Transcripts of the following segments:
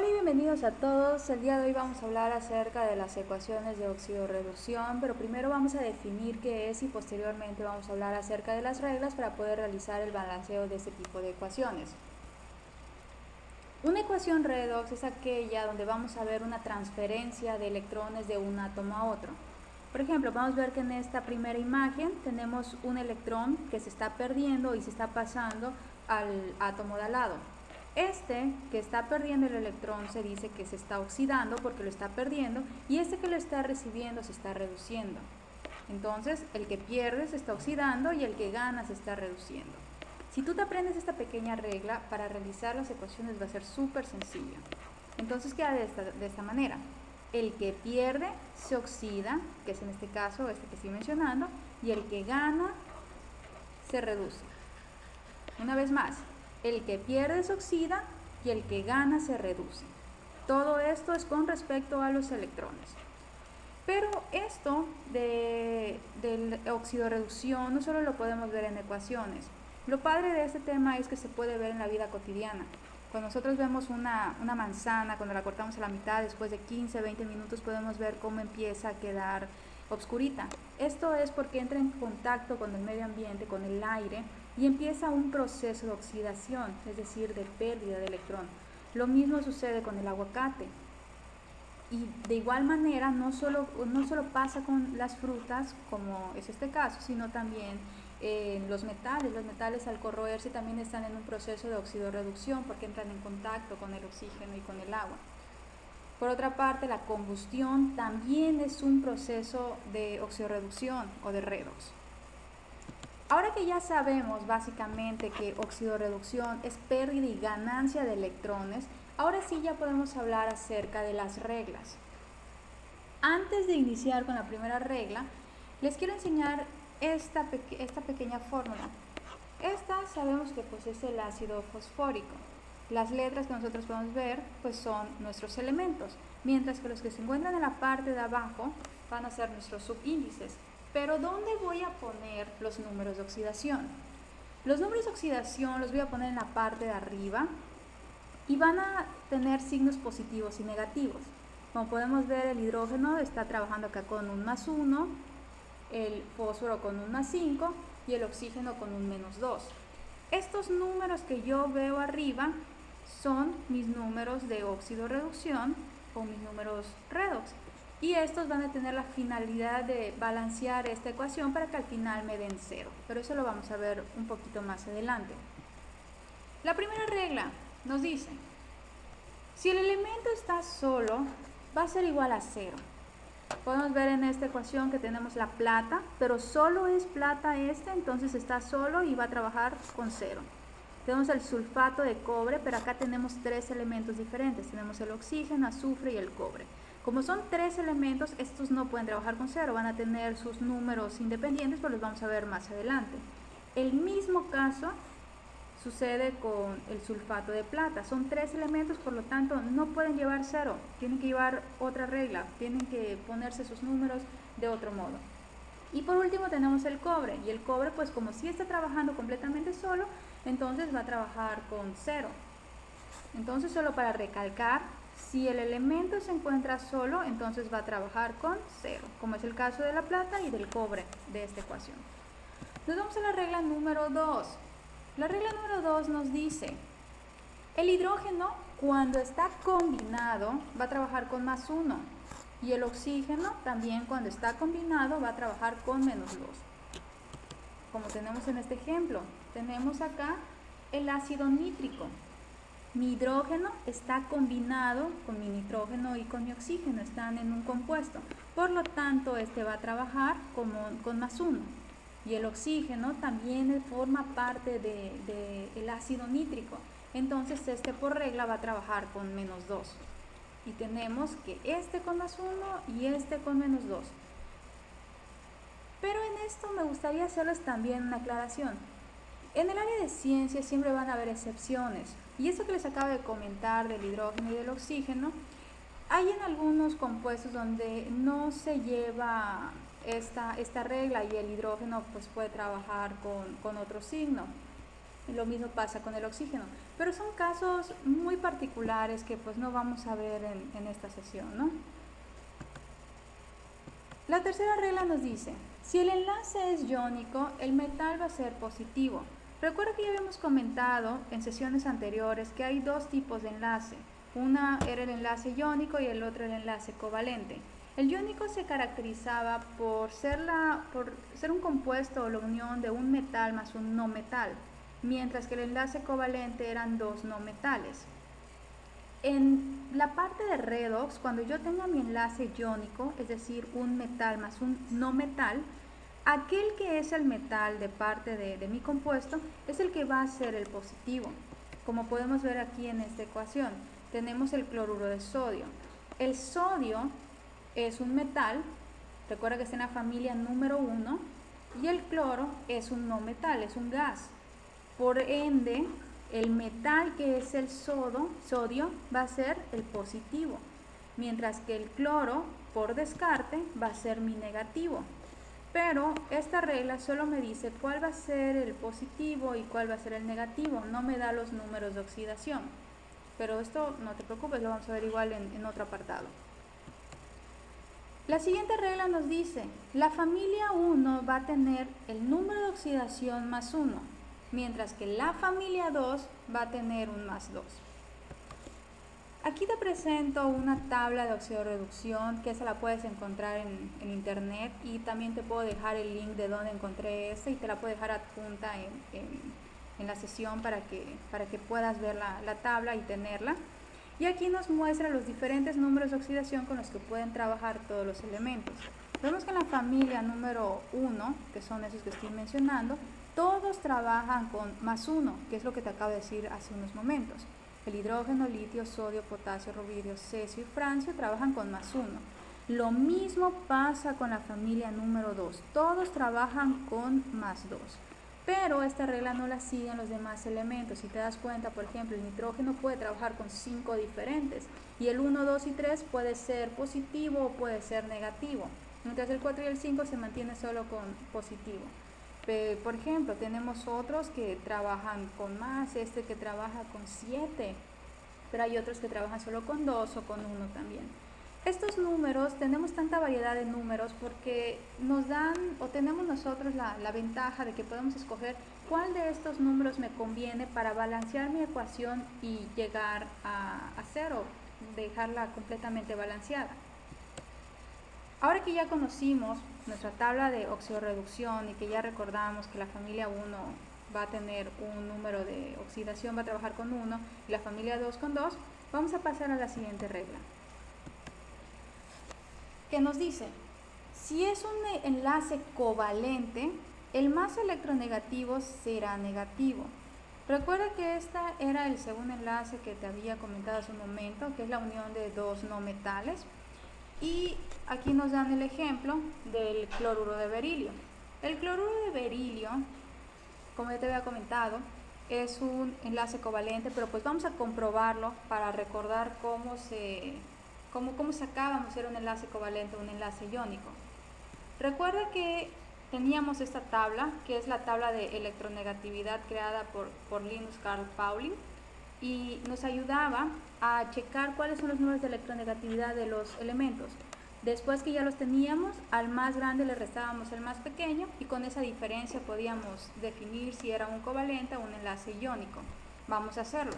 Hola y bienvenidos a todos. El día de hoy vamos a hablar acerca de las ecuaciones de oxidorreducción, pero primero vamos a definir qué es y posteriormente vamos a hablar acerca de las reglas para poder realizar el balanceo de este tipo de ecuaciones. Una ecuación redox es aquella donde vamos a ver una transferencia de electrones de un átomo a otro. Por ejemplo, vamos a ver que en esta primera imagen tenemos un electrón que se está perdiendo y se está pasando al átomo de al lado. Este que está perdiendo el electrón se dice que se está oxidando porque lo está perdiendo, y este que lo está recibiendo se está reduciendo. Entonces, el que pierde se está oxidando y el que gana se está reduciendo. Si tú te aprendes esta pequeña regla, para realizar las ecuaciones va a ser súper sencillo. Entonces queda de esta manera. El que pierde se oxida, que es en este caso este que estoy mencionando, y el que gana se reduce. Una vez más, el que pierde se oxida y el que gana se reduce. Todo esto es con respecto a los electrones. Pero esto de oxidorreducción no solo lo podemos ver en ecuaciones. Lo padre de este tema es que se puede ver en la vida cotidiana. Cuando nosotros vemos una manzana, cuando la cortamos a la mitad, después de 15, 20 minutos podemos ver cómo empieza a quedar obscurita. Esto es porque entra en contacto con el medio ambiente, con el aire, y empieza un proceso de oxidación, es decir, de pérdida de electrón. Lo mismo sucede con el aguacate. Y de igual manera no solo pasa con las frutas, como es este caso, sino también los metales. Los metales, al corroerse, también están en un proceso de oxidorreducción porque entran en contacto con el oxígeno y con el agua. Por otra parte, la combustión también es un proceso de oxidorreducción o de redox. Ahora que ya sabemos básicamente que oxidorreducción es pérdida y ganancia de electrones, ahora sí ya podemos hablar acerca de las reglas. Antes de iniciar con la primera regla, les quiero enseñar esta pequeña fórmula. Esta sabemos que pues es el ácido fosfórico. Las letras que nosotros podemos ver pues son nuestros elementos, mientras que los que se encuentran en la parte de abajo van a ser nuestros subíndices. Pero ¿dónde voy a poner los números de oxidación? Los números de oxidación los voy a poner en la parte de arriba y van a tener signos positivos y negativos. Como podemos ver, el hidrógeno está trabajando acá con un +1, el fósforo con un +5 y el oxígeno con un -2. Estos números que yo veo arriba son mis números de oxidorreducción o mis números redox. Y estos van a tener la finalidad de balancear esta ecuación para que al final me den 0. Pero eso lo vamos a ver un poquito más adelante. La primera regla nos dice, si el elemento está solo, va a ser igual a 0. Podemos ver en esta ecuación que tenemos la plata, pero solo es plata entonces está solo y va a trabajar con 0. Tenemos el sulfato de cobre, pero acá tenemos 3 elementos diferentes. Tenemos el oxígeno, azufre y el cobre. Como son 3 elementos, estos no pueden trabajar con 0, van a tener sus números independientes, pero los vamos a ver más adelante. El mismo caso sucede con el sulfato de plata. Son 3 elementos, por lo tanto no pueden llevar 0, tienen que llevar otra regla, tienen que ponerse sus números de otro modo. Y por último tenemos el cobre, y el cobre pues como si está trabajando completamente solo, entonces va a trabajar con 0. Entonces, solo para recalcar, si el elemento se encuentra solo, entonces va a trabajar con 0, como es el caso de la plata y del cobre de esta ecuación. Nos vamos a la regla número 2. La regla número 2 nos dice, el hidrógeno cuando está combinado va a trabajar con +1 y el oxígeno también cuando está combinado va a trabajar con -2. Como tenemos en este ejemplo, tenemos acá el ácido nítrico. Mi hidrógeno está combinado con mi nitrógeno y con mi oxígeno, están en un compuesto. Por lo tanto, este va a trabajar con +1. Y el oxígeno también forma parte del ácido nítrico. Entonces, este por regla va a trabajar con -2. Y tenemos que este con +1 y este con -2. Pero en esto me gustaría hacerles también una aclaración. En el área de ciencias siempre van a haber excepciones, y eso que les acabo de comentar del hidrógeno y del oxígeno, hay en algunos compuestos donde no se lleva esta regla y el hidrógeno pues puede trabajar con otro signo. Lo mismo pasa con el oxígeno, pero son casos muy particulares que pues no vamos a ver en esta sesión, ¿no? La tercera regla nos dice, si el enlace es iónico, el metal va a ser positivo. Recuerda que ya habíamos comentado en sesiones anteriores que hay dos tipos de enlace. Una era el enlace iónico y el otro el enlace covalente. El iónico se caracterizaba por ser un compuesto o la unión de un metal más un no metal, mientras que el enlace covalente eran dos no metales. En la parte de redox, cuando yo tenga mi enlace iónico, es decir, un metal más un no metal, aquel que es el metal de parte de mi compuesto es el que va a ser el positivo. Como podemos ver aquí en esta ecuación, tenemos el cloruro de sodio. El sodio es un metal, recuerda que está en la familia número 1, y el cloro es un no metal, es un gas. Por ende, el metal que es el sodio va a ser el positivo, mientras que el cloro, por descarte, va a ser mi negativo. Pero esta regla solo me dice cuál va a ser el positivo y cuál va a ser el negativo, no me da los números de oxidación. Pero esto no te preocupes, lo vamos a ver igual en otro apartado. La siguiente regla nos dice, la familia 1 va a tener el número de oxidación más 1, mientras que la familia 2 va a tener un más 2. Aquí te presento una tabla de oxidorreducción que esa la puedes encontrar en internet y también te puedo dejar el link de donde encontré esta y te la puedo dejar adjunta en la sesión para que puedas ver la tabla y tenerla. Y aquí nos muestra los diferentes números de oxidación con los que pueden trabajar todos los elementos. Vemos que en la familia número 1, que son esos que estoy mencionando, todos trabajan con más 1, que es lo que te acabo de decir hace unos momentos. El hidrógeno, litio, sodio, potasio, rubidio, cesio y francio trabajan con más 1. Lo mismo pasa con la familia número 2, todos trabajan con más 2. Pero esta regla no la siguen los demás elementos. Si te das cuenta, por ejemplo, el nitrógeno puede trabajar con 5 diferentes y el 1, 2 y 3 puede ser positivo o puede ser negativo, mientras el 4 y el 5 se mantiene solo con positivo. Por ejemplo, tenemos otros que trabajan con más, este que trabaja con 7, pero hay otros que trabajan solo con 2 o con 1 también. Estos números, tenemos tanta variedad de números porque nos dan o tenemos nosotros la ventaja de que podemos escoger cuál de estos números me conviene para balancear mi ecuación y llegar a cero, dejarla completamente balanceada. Ahora que ya conocimos nuestra tabla de oxidorreducción y que ya recordamos que la familia 1 va a tener un número de oxidación, va a trabajar con 1 y la familia 2 con 2, vamos a pasar a la siguiente regla, que nos dice, si es un enlace covalente, el más electronegativo será negativo. Recuerda que este era el segundo enlace que te había comentado hace un momento, que es la unión de dos no metales. Y aquí nos dan el ejemplo del cloruro de berilio. El cloruro de berilio, como ya te había comentado, es un enlace covalente, pero pues vamos a comprobarlo para recordar cómo sacábamos si era un enlace covalente o un enlace iónico. Recuerda que teníamos esta tabla, que es la tabla de electronegatividad creada por Linus Carl Pauling, y nos ayudaba a checar cuáles son los números de electronegatividad de los elementos. Después que ya los teníamos, al más grande le restábamos el más pequeño y con esa diferencia podíamos definir si era un covalente o un enlace iónico. Vamos a hacerlo.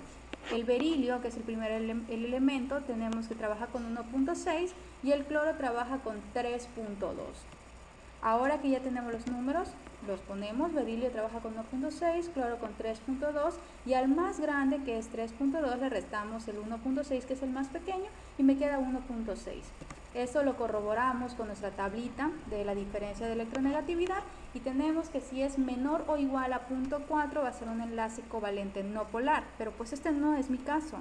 El berilio, que es el primer elemento, tenemos que trabajar con 1.6 y el cloro trabaja con 3.2. Ahora que ya tenemos los números, los ponemos, berilio trabaja con 1.6, cloro con 3.2 y al más grande, que es 3.2, le restamos el 1.6, que es el más pequeño, y me queda 1.6. Esto lo corroboramos con nuestra tablita de la diferencia de electronegatividad y tenemos que si es menor o igual a 0.4 va a ser un enlace covalente no polar, pero pues este no es mi caso.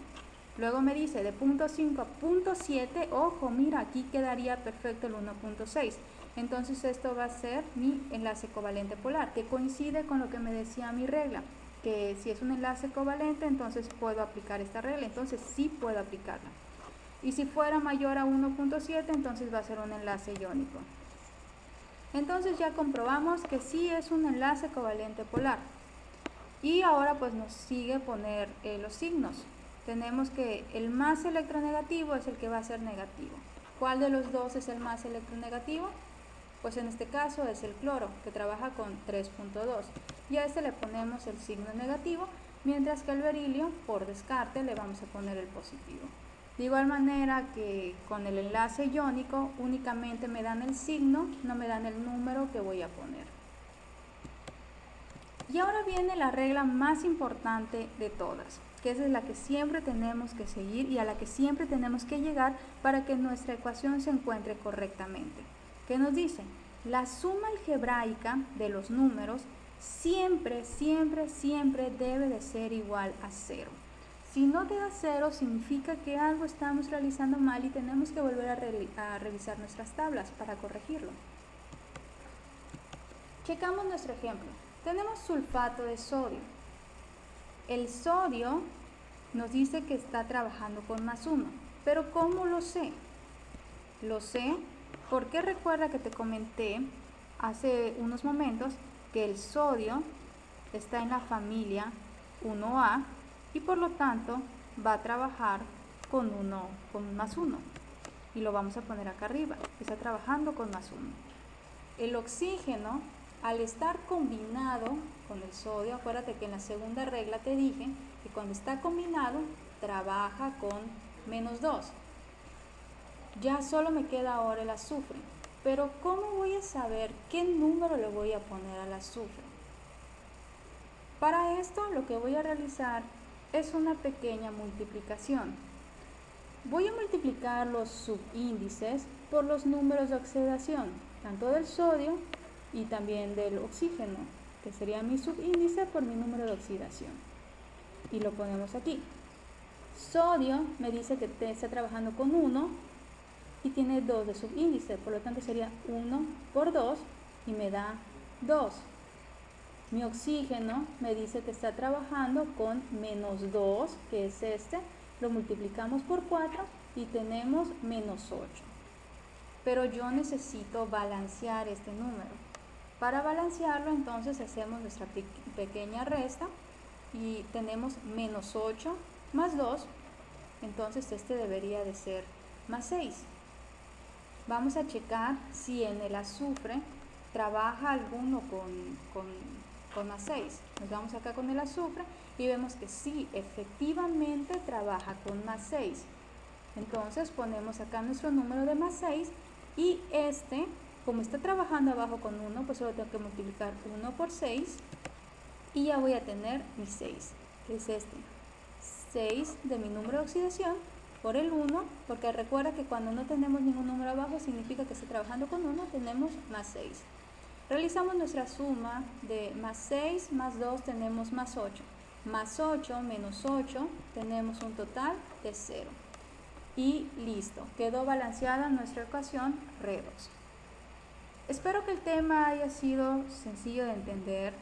Luego me dice de 0.5 a 0.7, ojo, mira, aquí quedaría perfecto el 1.6. Entonces esto va a ser mi enlace covalente polar, que coincide con lo que me decía mi regla, que si es un enlace covalente, entonces puedo aplicar esta regla, entonces sí puedo aplicarla. Y si fuera mayor a 1.7, entonces va a ser un enlace iónico. Entonces ya comprobamos que sí es un enlace covalente polar. Y ahora pues nos sigue poner los signos. Tenemos que el más electronegativo es el que va a ser negativo. ¿Cuál de los dos es el más electronegativo? Pues en este caso es el cloro, que trabaja con 3.2. Y a este le ponemos el signo negativo, mientras que al berilio, por descarte, le vamos a poner el positivo. De igual manera que con el enlace iónico únicamente me dan el signo, no me dan el número que voy a poner. Y ahora viene la regla más importante de todas, que es la que siempre tenemos que seguir y a la que siempre tenemos que llegar para que nuestra ecuación se encuentre correctamente. ¿Qué nos dice? La suma algebraica de los números siempre debe de ser igual a 0. Si no te da 0, significa que algo estamos realizando mal y tenemos que volver a revisar nuestras tablas para corregirlo. Checamos nuestro ejemplo. Tenemos sulfato de sodio. El sodio nos dice que está trabajando con +1, pero ¿cómo lo sé? Lo sé porque recuerda que te comenté hace unos momentos que el sodio está en la familia 1A y por lo tanto va a trabajar con +1 y lo vamos a poner acá arriba, está trabajando con +1. El oxígeno, al estar combinado con el sodio, acuérdate que en la segunda regla te dije que cuando está combinado trabaja con -2. Ya solo me queda ahora el azufre, pero ¿cómo voy a saber qué número le voy a poner al azufre? Para esto lo que voy a realizar es una pequeña multiplicación. Voy a multiplicar los subíndices por los números de oxidación, tanto del sodio y también del oxígeno, que sería mi subíndice por mi número de oxidación. Y lo ponemos aquí. Sodio me dice que está trabajando con 1 y tiene 2 de subíndice, por lo tanto sería 1 por 2 y me da 2. Mi oxígeno me dice que está trabajando con -2, que es este, lo multiplicamos por 4 y tenemos -8. Pero yo necesito balancear este número. Para balancearlo entonces hacemos nuestra pequeña resta y tenemos -8 más 2, entonces este debería de ser +6. Vamos a checar si en el azufre trabaja alguno con +6. Nos vamos acá con el azufre y vemos que sí, efectivamente trabaja con +6. Entonces ponemos acá nuestro número de +6 y este, como está trabajando abajo con 1, pues solo tengo que multiplicar 1 por 6 y ya voy a tener mi 6, que es este. 6 de mi número de oxidación por el 1, porque recuerda que cuando no tenemos ningún número abajo significa que está trabajando con 1, tenemos +6. Realizamos nuestra suma de +6 más 2 tenemos +8, +8 menos 8 tenemos un total de 0. Y listo, quedó balanceada nuestra ecuación redox. Espero que el tema haya sido sencillo de entender.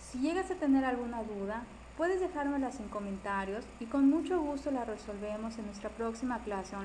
Si llegas a tener alguna duda, puedes dejármela en comentarios y con mucho gusto la resolvemos en nuestra próxima clase online.